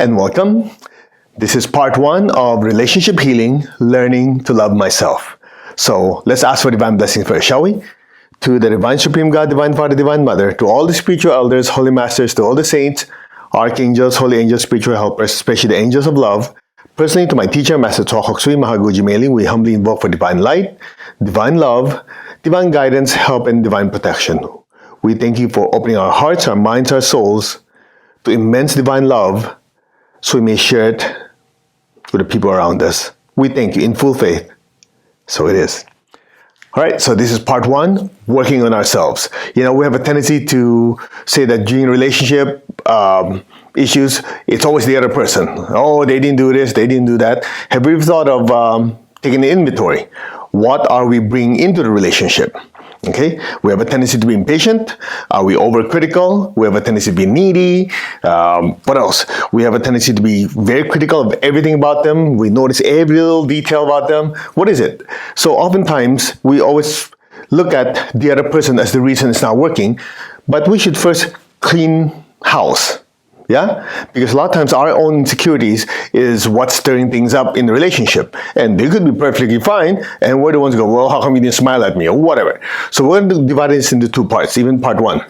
and welcome. This is part one of relationship healing, learning to love myself. So let's ask for divine blessings first, shall we? To the divine supreme God, divine Father, divine Mother, to all the spiritual elders, holy masters, to all the saints, archangels, holy angels, spiritual helpers, especially the angels of love. Personally, to my teacher, Master Chokoksui Mahaguji Meli, we humbly invoke for divine light, divine love, divine guidance, help, and divine protection. We thank you for opening our hearts, our minds, our souls to immense divine love so we may share it with the people around us. We thank you in full faith. So it is. All right, so this is part one, working on ourselves. We have a tendency to say that during relationship issues, it's always the other person. Oh, they didn't do this, they didn't do that. Have you ever thought of taking an inventory? What are we bringing into the relationship? Okay, we have a tendency to be impatient. Are we overcritical? We have a tendency to be needy. What else? We have a tendency to be very critical of everything about them. We notice every little detail about them. What is it? So oftentimes, we always look at the other person as the reason it's not working, but we should first clean house. Yeah? Because a lot of times our own insecurities is what's stirring things up in the relationship. And they could be perfectly fine, and we're the ones who go, well, how come you didn't smile at me, or whatever. So we're going to divide this into two parts, even part one.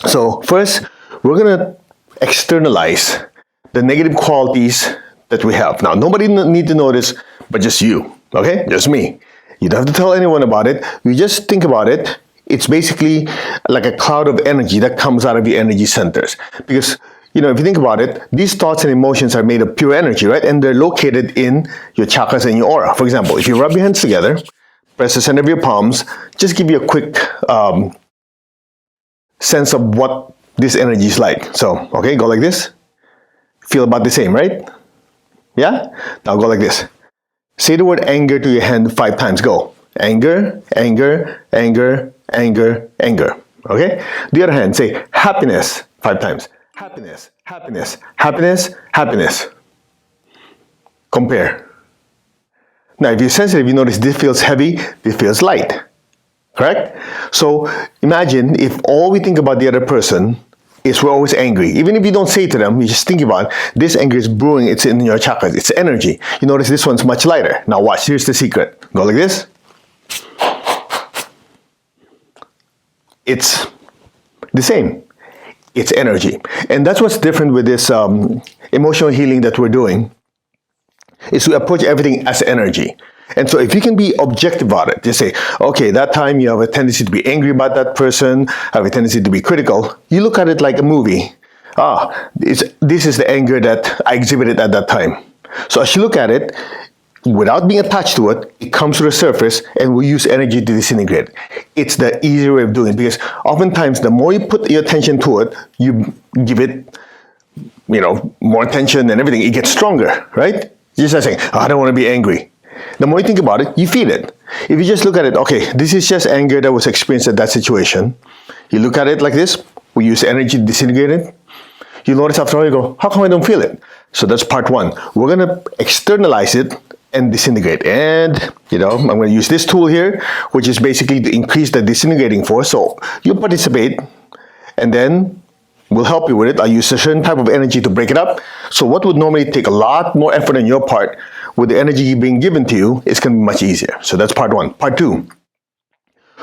So first, we're going to externalize the negative qualities that we have. Now, nobody need to know this, but just you, okay? Just me. You don't have to tell anyone about it. You just think about it. It's basically like a cloud of energy that comes out of your energy centers. Because if you think about it, these thoughts and emotions are made of pure energy, right? And they're located in your chakras and your aura. For example, if you rub your hands together, press the center of your palms, just give you a quick sense of what this energy is like. So, okay, go like this. Feel about the same, right? Yeah? Now go like this. Say the word anger to your hand 5 times. Go. Anger, anger, anger, anger, anger. Okay? The other hand, say happiness 5 times. Happiness, happiness, happiness, happiness. Compare. Now, if you're sensitive, you notice this feels heavy, this feels light. Correct? So imagine if all we think about the other person is we're always angry. Even if you don't say it to them, you just think about it, this anger is brewing, it's in your chakras, it's energy. You notice this one's much lighter. Now watch, here's the secret. Go like this. It's the same. It's energy. And that's what's different with this emotional healing that we're doing, is to approach everything as energy. And so if you can be objective about it, just say, okay, that time you have a tendency to be angry about that person, have a tendency to be critical. You look at it like a movie. This is the anger that I exhibited at that time. So as you look at it, without being attached to it, it comes to the surface and we use energy to disintegrate. It's the easier way of doing it, because oftentimes the more you put your attention to it, you give it, more attention and everything, it gets stronger, right? Just like saying, I don't want to be angry. The more you think about it, you feel it. If you just look at it, okay, this is just anger that was experienced at that situation. You look at it like this, we use energy to disintegrate it. You notice after all, you go, how come I don't feel it? So that's part one. We're going to externalize it and disintegrate. And, I'm going to use this tool here, which is basically to increase the disintegrating force. So you participate, and then we'll help you with it. I'll use a certain type of energy to break it up. So what would normally take a lot more effort on your part, with the energy being given to you, it's going to be much easier. So that's part one. Part two,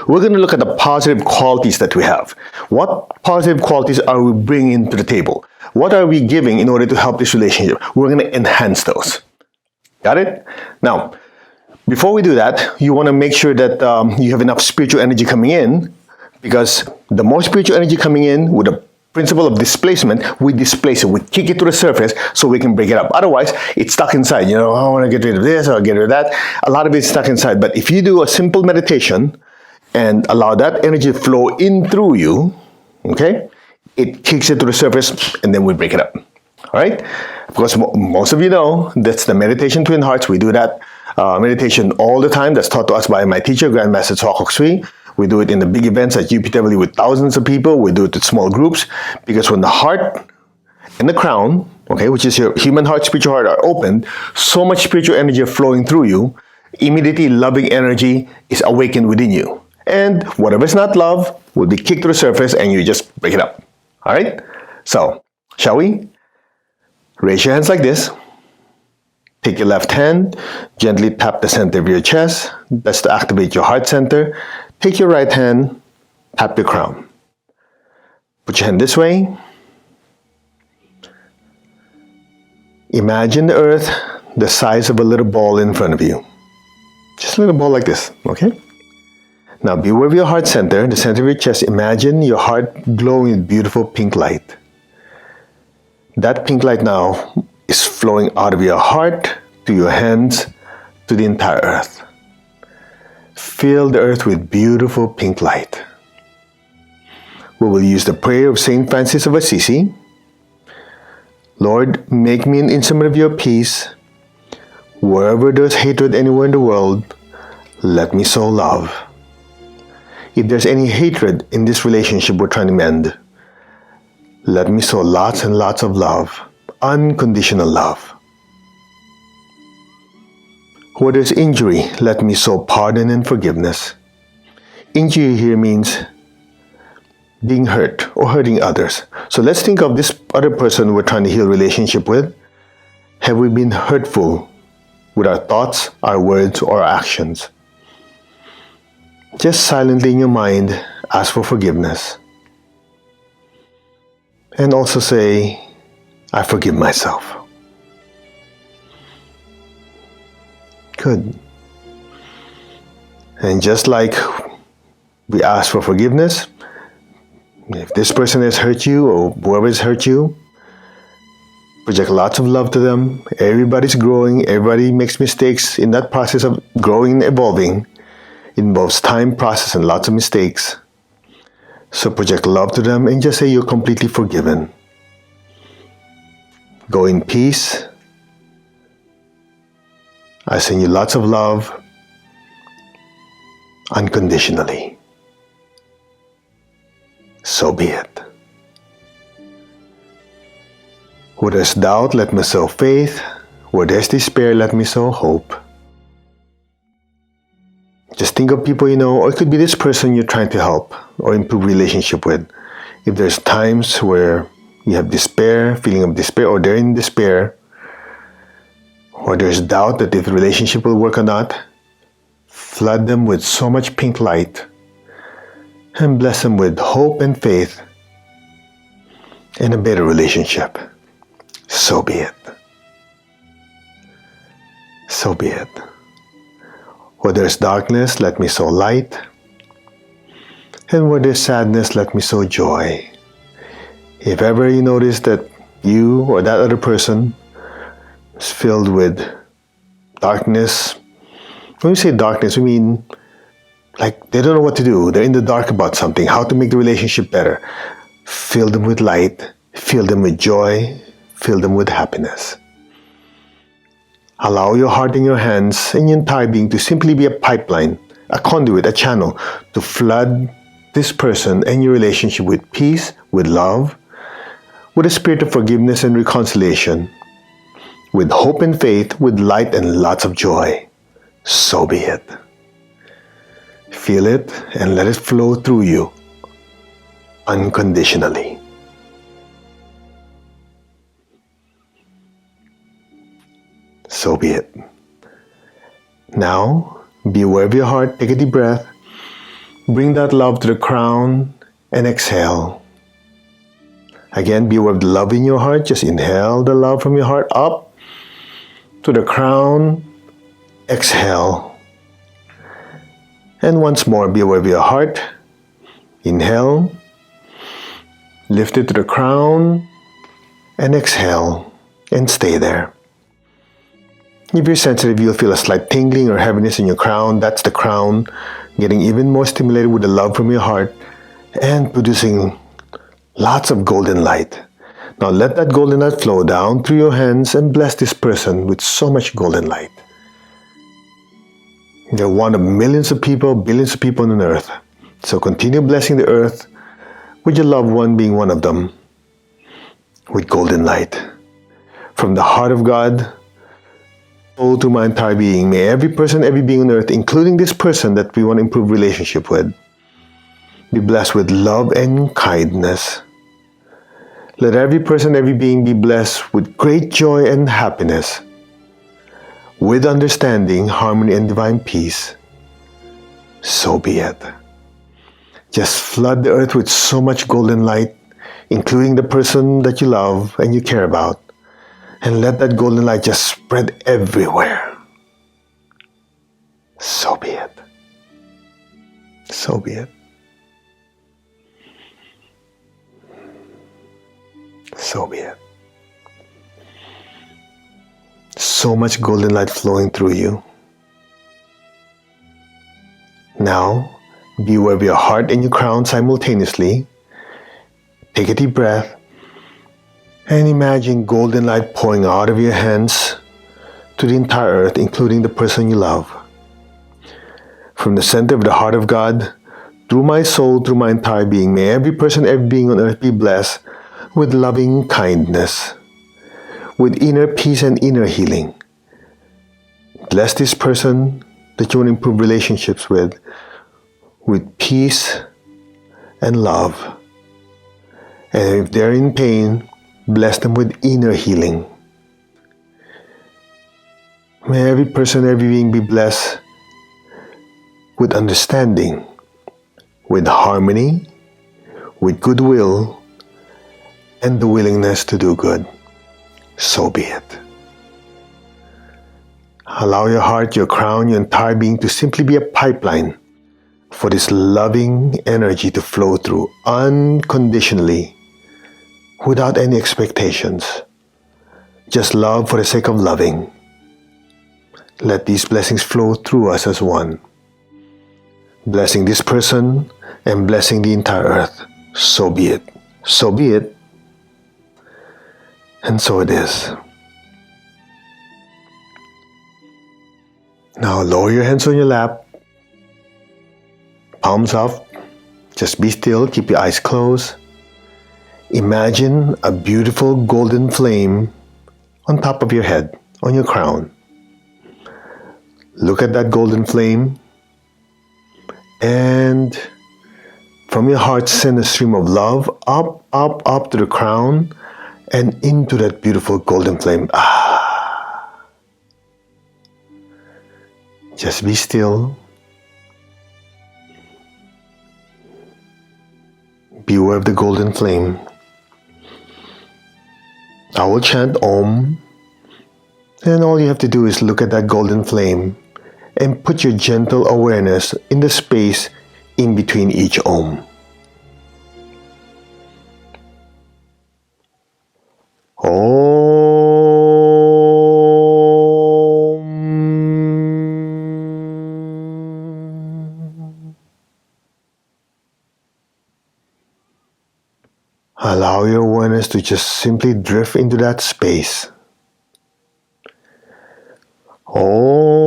we're going to look at the positive qualities that we have. What positive qualities are we bringing to the table? What are we giving in order to help this relationship? We're going to enhance those. Got it? Now, before we do that, you want to make sure that you have enough spiritual energy coming in, because the more spiritual energy coming in with the principle of displacement, we displace it, we kick it to the surface so we can break it up. Otherwise, it's stuck inside. I want to get rid of this or get rid of that. A lot of it's stuck inside. But if you do a simple meditation and allow that energy to flow in through you, okay, it kicks it to the surface and then we break it up. All right? Of course, most of you know that's the meditation Twin Hearts. We do that meditation all the time. That's taught to us by my teacher, Grandmaster Chokoksui. We do it in the big events at UPW with thousands of people. We do it in small groups, because when the heart and the crown, okay, which is your human heart, spiritual heart, are opened, so much spiritual energy is flowing through you, immediately loving energy is awakened within you. And whatever is not love will be kicked to the surface and you just break it up. All right? So, shall we? Raise your hands like this. Take your left hand, gently tap the center of your chest. That's to activate your heart center. Take your right hand, tap your crown. Put your hand this way. Imagine the earth the size of a little ball in front of you. Just a little ball like this, okay? Now be aware of your heart center, the center of your chest. Imagine your heart glowing with beautiful pink light. That pink light now is flowing out of your heart to your hands to the entire earth. Fill the earth with beautiful pink light. We will use the prayer of Saint Francis of Assisi. Lord, make me an instrument of your peace. Wherever there's hatred anywhere in the world, let me sow love. If there's any hatred in this relationship we're trying to mend, let me sow lots and lots of love, unconditional love. Where there's injury, let me sow pardon and forgiveness. Injury here means being hurt or hurting others. So let's think of this other person we're trying to heal relationship with. Have we been hurtful with our thoughts, our words, or our actions? Just silently in your mind, ask for forgiveness. And also say, I forgive myself. Good. And just like we ask for forgiveness, if this person has hurt you or whoever has hurt you, project lots of love to them. Everybody's growing. Everybody makes mistakes. In that process of growing and evolving, it involves time, process, and lots of mistakes. So project love to them and just say you're completely forgiven. Go in peace. I send you lots of love unconditionally. So be it. Where there's doubt, let me sow faith. Where there's despair, let me sow hope. Just think of people you know, or it could be this person you're trying to help or improve relationship with. If there's times where you have despair, feeling of despair, or they're in despair, or there's doubt that if the relationship will work or not, flood them with so much pink light and bless them with hope and faith and a better relationship. So be it. So be it. Where there's darkness, let me sow light. And where there's sadness, let me sow joy. If ever you notice that you or that other person is filled with darkness, when we say darkness, we mean like they don't know what to do. They're in the dark about something, how to make the relationship better. Fill them with light, fill them with joy, fill them with happiness. Allow your heart and your hands and your entire being to simply be a pipeline, a conduit, a channel to flood this person and your relationship with peace, with love, with a spirit of forgiveness and reconciliation, with hope and faith, with light and lots of joy. So be it. Feel it and let it flow through you unconditionally. So be it. Now, be aware of your heart. Take a deep breath. Bring that love to the crown and exhale. Again, be aware of the love in your heart. Just inhale the love from your heart up to the crown. Exhale. And once more, be aware of your heart. Inhale. Lift it to the crown and exhale. And stay there. If you're sensitive, you'll feel a slight tingling or heaviness in your crown. That's the crown getting even more stimulated with the love from your heart and producing lots of golden light. Now let that golden light flow down through your hands and bless this person with so much golden light. They're one of millions of people, billions of people on earth. So continue blessing the earth with your loved one being one of them with golden light. From the heart of God, to my entire being, may every person, every being on earth, including this person that we want to improve relationship with, be blessed with love and kindness. Let every person, every being be blessed with great joy and happiness, with understanding, harmony, and divine peace. So be it. Just flood the earth with so much golden light, including the person that you love and you care about, and let that golden light just spread everywhere. So be it. So be it. So be it. So much golden light flowing through you. Now, be aware of your heart and your crown simultaneously. Take a deep breath and imagine golden light pouring out of your hands to the entire earth, including the person you love. From the center of the heart of God, through my soul, through my entire being, may every person, every being on earth be blessed with loving kindness, with inner peace and inner healing. Bless this person that you want to improve relationships with peace and love. And if they're in pain, bless them with inner healing. May every person, every being be blessed with understanding, with harmony, with goodwill, and the willingness to do good. So be it. Allow your heart, your crown, your entire being to simply be a pipeline for this loving energy to flow through unconditionally, without any expectations. Just love for the sake of loving. Let these blessings flow through us as one, blessing this person and blessing the entire earth. So be it. So be it. And so it is. Now lower your hands on your lap, palms up. Just be still, keep your eyes closed. Imagine a beautiful golden flame on top of your head, on your crown. Look at that golden flame, and from your heart send a stream of love up, up, up to the crown and into that beautiful golden flame. Just be still. Be aware of the golden flame. I will chant Om, and all you have to do is look at that golden flame and put your gentle awareness in the space in between each Om. Om. Allow your awareness to just simply drift into that space. Om.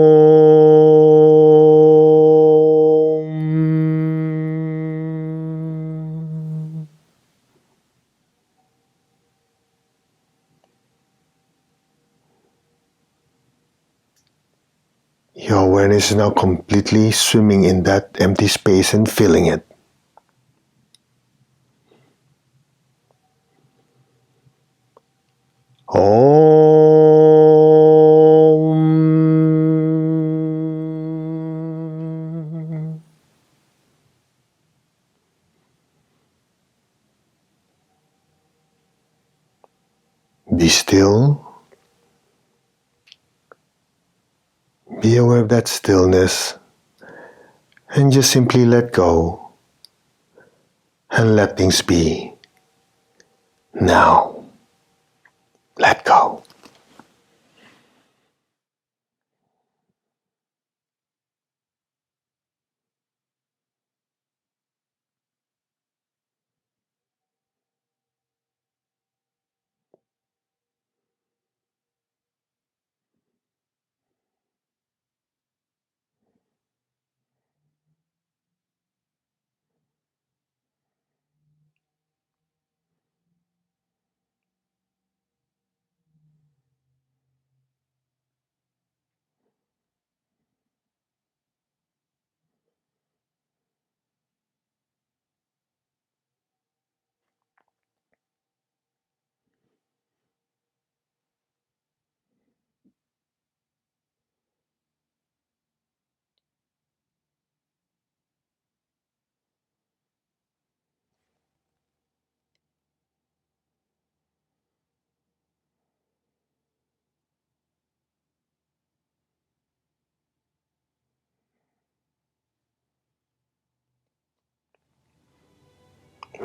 Your awareness is now completely swimming in that empty space and filling it. Om. Be still. Be aware of that stillness and just simply let go and let things be. Now, let go.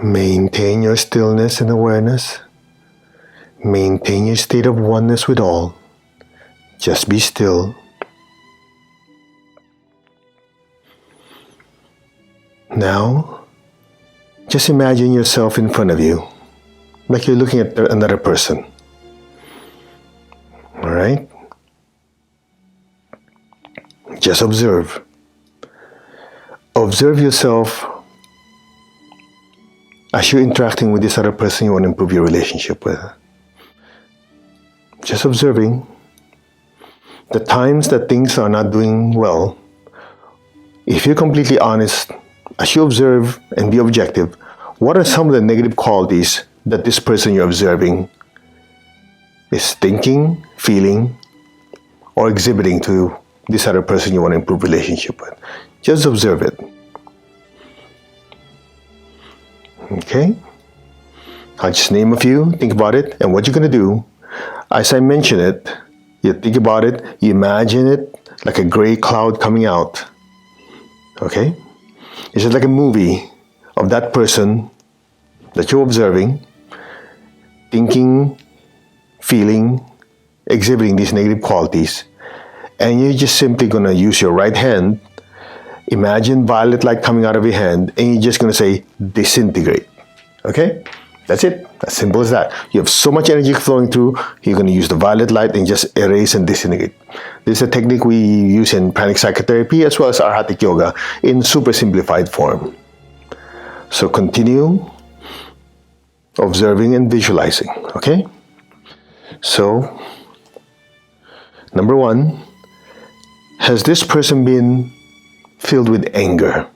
Maintain your stillness and awareness. Maintain your state of oneness with all. Just be still. Now, just imagine yourself in front of you, like you're looking at another person. All right? Just observe. Observe yourself as you're interacting with this other person you want to improve your relationship with. Just observing the times that things are not doing well. If you're completely honest, as you observe and be objective, what are some of the negative qualities that this person you're observing is thinking, feeling, or exhibiting to this other person you want to improve relationship with? Just observe it. Okay? I'll just name a few, think about it, and what you're going to do, as I mention it, you think about it, you imagine it like a gray cloud coming out. Okay? It's just like a movie of that person that you're observing, thinking, feeling, exhibiting these negative qualities. And you're just simply going to use your right hand, imagine violet light coming out of your hand, and you're just going to say, disintegrate. Okay? That's it. As simple as that. You have so much energy flowing through, you're going to use the violet light and just erase and disintegrate. This is a technique we use in pranic psychotherapy as well as arhatic yoga in super simplified form. So continue observing and visualizing. Okay? So, number one, has this person been filled with anger?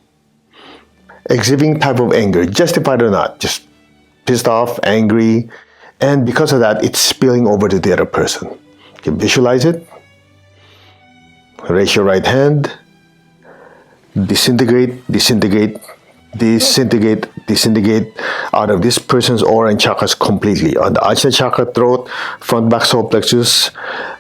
Exhibiting type of anger, justified or not, just pissed off, angry, and because of that, it's spilling over to the other person. You can visualize it. Raise your right hand. Disintegrate, disintegrate, disintegrate, disintegrate out of this person's aura and chakras completely. On the Ajna chakra, throat, front, back, solar plexus,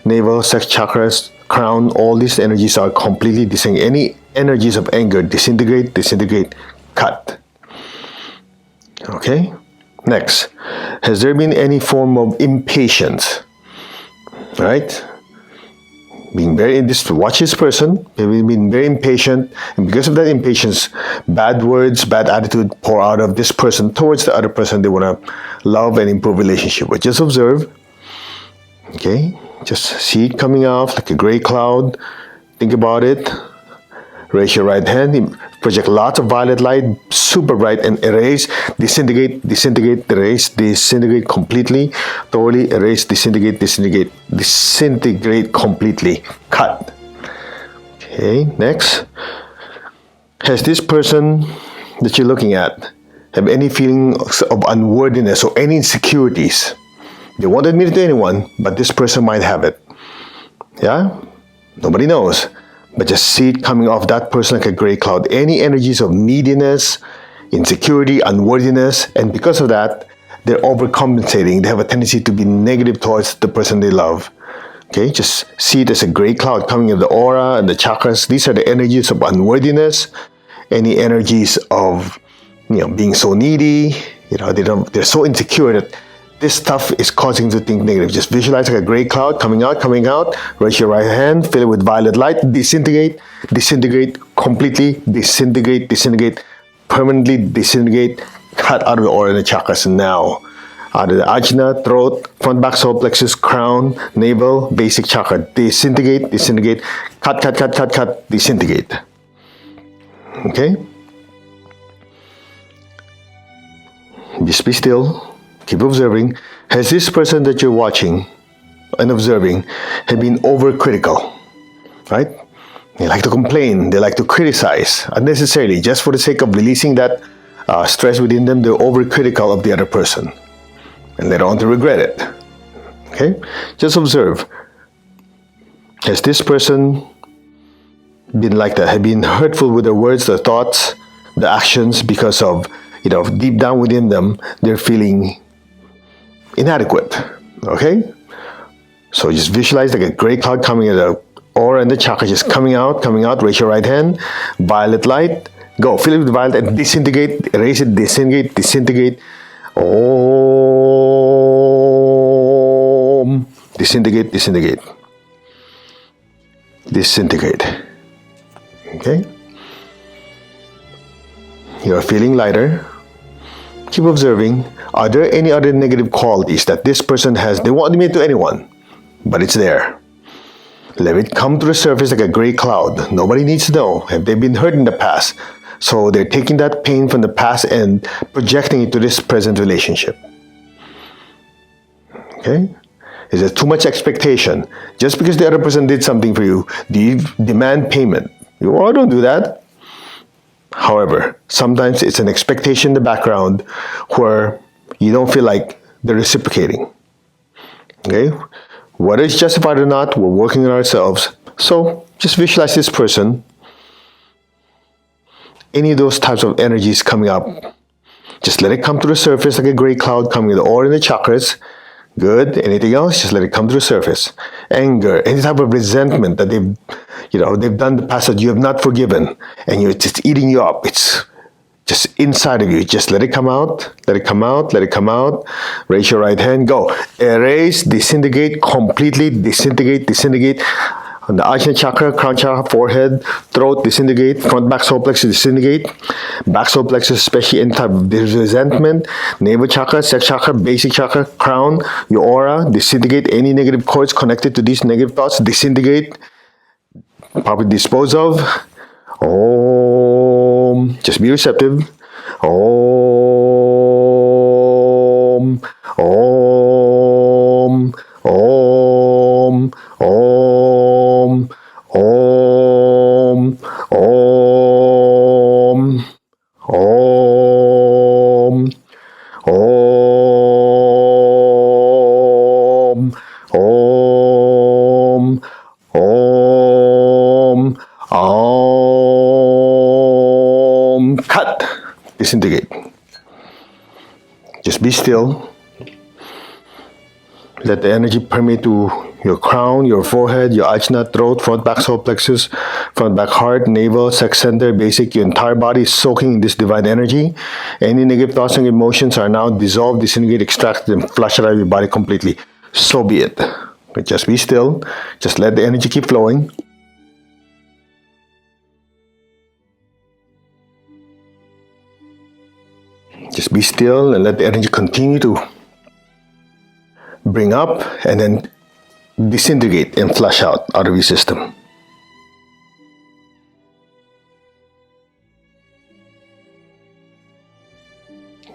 navel, sex chakras, crown, all these energies are completely disintegrated. Any energies of anger, disintegrate, disintegrate, cut. Okay? Next, has there been any form of impatience? Right? Watch this person, they've been very impatient, and because of that impatience, bad words, bad attitude pour out of this person towards the other person they want to love and improve relationship with. Just observe. Okay? Just see it coming out like a gray cloud. Think about it. Raise your right hand, project lots of violet light, super bright, and erase, disintegrate, disintegrate, erase, disintegrate completely, thoroughly erase, disintegrate, disintegrate, disintegrate completely, cut. Okay, next. Has this person that you're looking at have any feeling of unworthiness or any insecurities? They won't admit it to anyone, but this person might have it. Yeah? Nobody knows. But just see it coming off that person like a gray cloud. Any energies of neediness, insecurity, unworthiness, and because of that, they're overcompensating. They have a tendency to be negative towards the person they love. Okay, just see it as a gray cloud coming of the aura and the chakras. These are the energies of unworthiness. Any energies of, being so needy. They're so insecure that this stuff is causing them to think negative. Just visualize like a gray cloud coming out. Raise your right hand, fill it with violet light, disintegrate, disintegrate completely, disintegrate, disintegrate, permanently disintegrate, cut out of the aura and the chakras now. Out of the ajna, throat, front, back, solar plexus, crown, navel, basic chakra. Disintegrate, disintegrate, cut, disintegrate. Okay? Just be still. Keep observing. Has this person that you're watching and observing have been overcritical? Right? They like to complain. They like to criticize unnecessarily. Just for the sake of releasing that stress within them, they're overcritical of the other person. And later on to regret it. Okay? Just observe. Has this person been like that? Have been hurtful with their words, their thoughts, the actions because of, deep down within them, they're feeling inadequate. Okay? So just visualize like a gray cloud coming at the aura and the chakra just coming out. Raise your right hand, violet light, Go. Fill it with violet and disintegrate. Erase it. Disintegrate. Disintegrate. Om. Disintegrate. Disintegrate. Disintegrate. Okay? You're feeling lighter. Keep observing. Are there any other negative qualities that this person has? They won't admit to anyone, but it's there. Let it come to the surface like a gray cloud. Nobody needs to know. Have they been hurt in the past? So they're taking that pain from the past and projecting it to this present relationship. Okay? Is there too much expectation? Just because the other person did something for you, do you demand payment? Oh, I don't do that. However, sometimes it's an expectation in the background where you don't feel like they're reciprocating. Okay? Whether it's justified or not, we're working on ourselves. So just visualize this person. Any of those types of energies coming up, just let it come to the surface like a gray cloud coming, or in the chakras. Good. Anything else? Just let it come to the surface. Anger, any type of resentment that they've done in the past that you have not forgiven, and you're just eating you up. It's just inside of you. Just let it come out. Let it come out. Let it come out. Raise your right hand. Go. Erase, disintegrate, completely disintegrate, disintegrate. On the Ajna chakra, crown chakra, forehead, throat, disintegrate, front back solar plexus, disintegrate, back solar plexus, especially any type of resentment, navel chakra, sex chakra, basic chakra, crown, your aura, disintegrate any negative cords connected to these negative thoughts, disintegrate, properly dispose of. Om. Just be receptive. Om. Om. Om. Om. Om. Om. Om. Om. Om. Om. Om. Cut. Disintegrate. Just be still. Let the energy permeate to your crown, your forehead, your ajna, throat, front back solar plexus, front back heart, navel, sex center, basic. Your entire body is soaking in this divine energy. Any negative thoughts and emotions are now dissolved, disintegrate, extracted, and flushed out of your body completely. So be it. But just be still. Just let the energy keep flowing. Just be still and let the energy continue to bring up and then disintegrate and flush out of your system.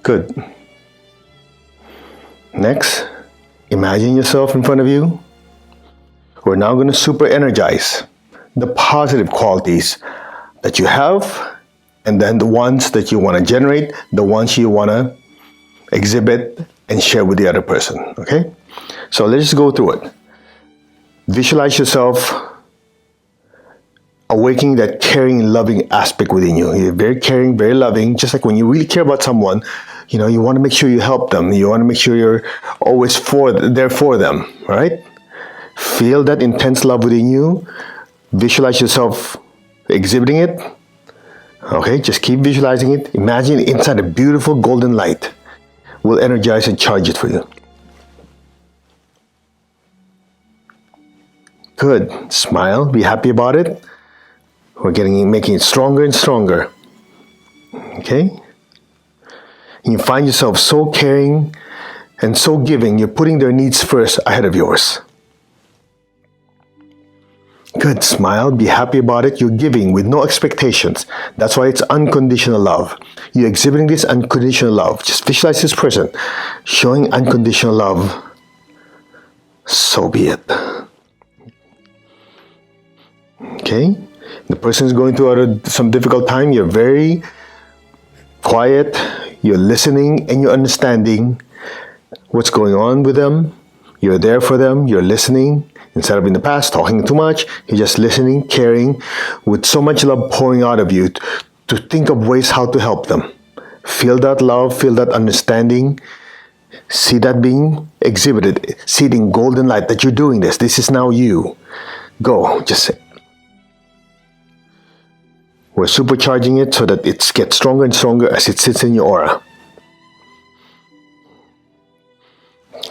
Good. Next, imagine yourself in front of you. We're now going to super energize the positive qualities that you have, and then the ones that you want to generate, the ones you want to exhibit and share with the other person. Okay? So let's just go through it. Visualize yourself awakening that caring and loving aspect within you. You're very caring, very loving. Just like when you really care about someone, you want to make sure you help them. You want to make sure you're always there for them, right? Feel that intense love within you. Visualize yourself exhibiting it. Okay, just keep visualizing it. Imagine inside a beautiful golden light. Will energize and charge it for you. Good. Smile. Be happy about it. We're making it stronger and stronger. Okay? And you find yourself so caring and so giving. You're putting their needs first ahead of yours. Good. Smile. Be happy about it. You're giving with no expectations. That's why it's unconditional love. You're exhibiting this unconditional love. Just visualize this person showing unconditional love. So be it. Okay? The person is going through some difficult time. You're very quiet. You're listening and you're understanding what's going on with them. You're there for them. You're listening. Instead of in the past talking too much, you're just listening, caring, with so much love pouring out of you to think of ways how to help them. Feel that love, feel that understanding. See that being exhibited. See it in golden light that you're doing this. This is now you. Go. Just We're supercharging it so that it gets stronger and stronger as it sits in your aura.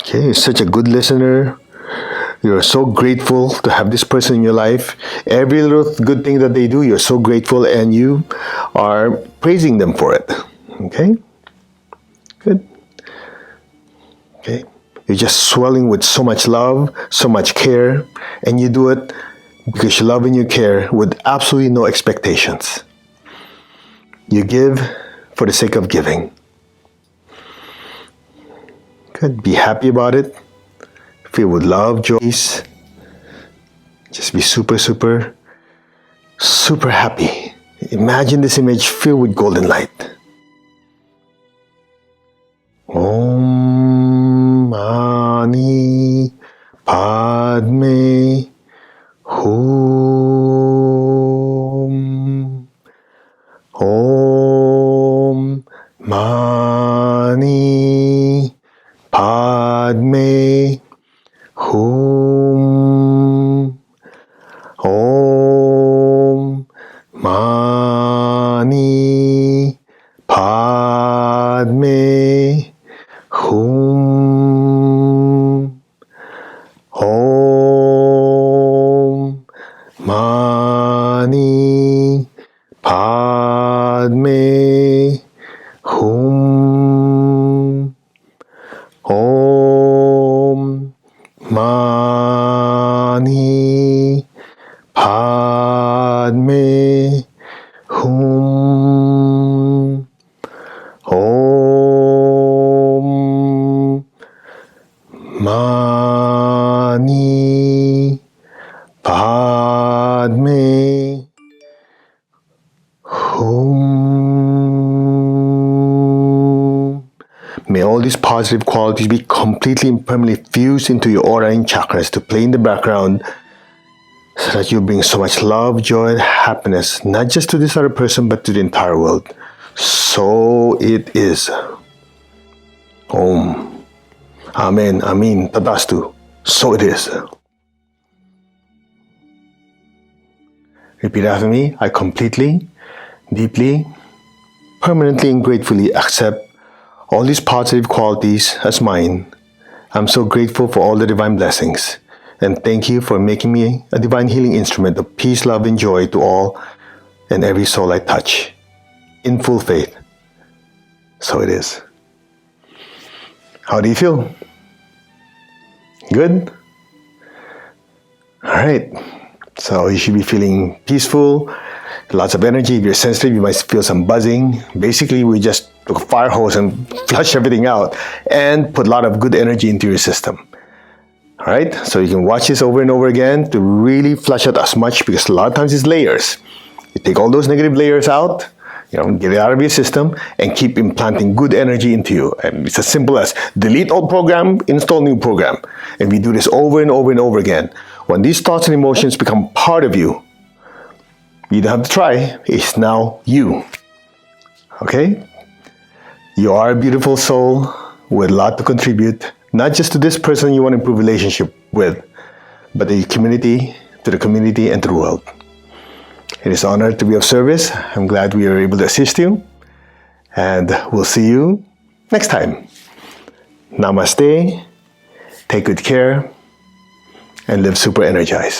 Okay, you're such a good listener. You're so grateful to have this person in your life. Every little good thing that they do, you're so grateful and you are praising them for it. Okay? Good. Okay? You're just swelling with so much love, so much care, and you do it because you love and you care with absolutely no expectations. You give for the sake of giving. Good. Be happy about it. Feel with love, joy. Just be super, super, super happy. Imagine this image filled with golden light. Om Mani Padme Hum. Om Mani Padme Hum. Om Mani Padme Hum. Om Mani Padme Hum. Om Mani Padme Hum. Om Mani Padme Hum. May all these positive qualities be completely and permanently fused into your aura and chakras to play in the background so that you bring so much love, joy, and happiness, not just to this other person, but to the entire world. So it is. Om. Amen. Amin. Tadastu. So it is. Repeat after me. I completely, deeply, permanently, and gratefully accept all these positive qualities as mine. I'm so grateful for all the divine blessings. And thank you for making me a divine healing instrument of peace, love, and joy to all and every soul I touch. In full faith. So it is. How do you feel? Good? Alright. So you should be feeling peaceful, lots of energy. If you're sensitive, you might feel some buzzing. Basically, we just took a fire hose and flushed everything out and put a lot of good energy into your system. Alright, so you can watch this over and over again to really flush out as much, because a lot of times it's layers. You take all those negative layers out, get it out of your system and keep implanting good energy into you. And it's as simple as delete old program, install new program. And we do this over and over and over again. When these thoughts and emotions become part of you, you don't have to try, it's now you. Okay? You are a beautiful soul with a lot to contribute, not just to this person you want to improve relationship with, but the community, to the community, and to the world. It is an honor to be of service. I'm glad we are able to assist you. And we'll see you next time. Namaste. Take good care and live super energized.